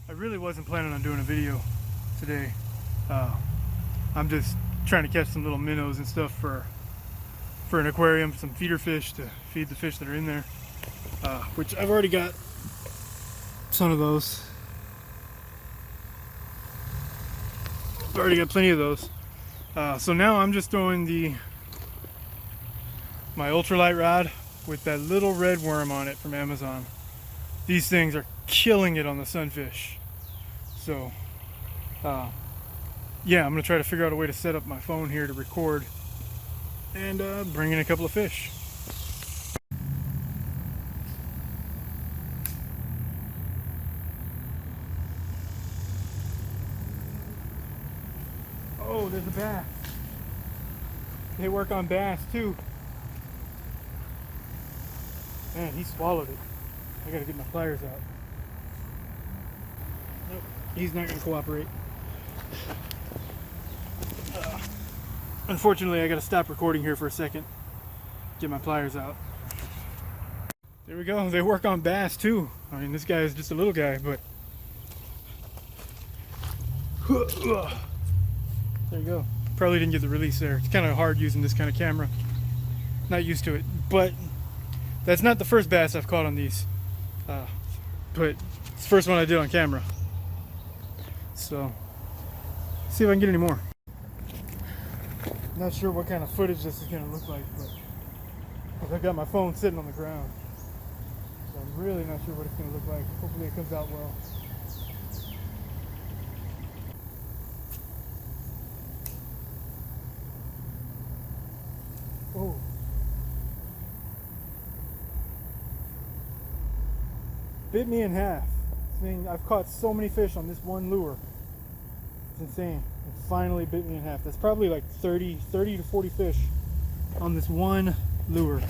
I really wasn't planning on doing a video today. I'm just trying to catch some little minnows and stuff for an aquarium, some feeder fish to feed the fish that are in there, which I've already got some of those. I've already got plenty of those. So now I'm just throwing my ultralight rod with that little red worm on it from Amazon. These things are killing it on the sunfish. So yeah, I'm gonna try to figure out a way to set up my phone here to record and bring in a couple of fish. Oh, there's a bass. They work on bass too. Man, he swallowed it. I gotta get my pliers out. Nope, he's not gonna cooperate. Unfortunately, I gotta stop recording here for a second. Get my pliers out. There we go. They work on bass too. I mean, this guy is just a little guy, but there you go. Probably didn't get the release there. It's kind of hard using this kind of camera. Not used to it, but that's not the first bass I've caught on these. But it's the first one I did on camera. So, see if I can get any more. Not sure what kind of footage this is gonna look like, but I've got my phone sitting on the ground. So I'm really not sure what it's gonna look like. Hopefully it comes out well. Oh. Bit me in half. I've caught so many fish on this one lure. It's insane. It finally bit me in half. That's probably like 30 to 40 fish on this one lure.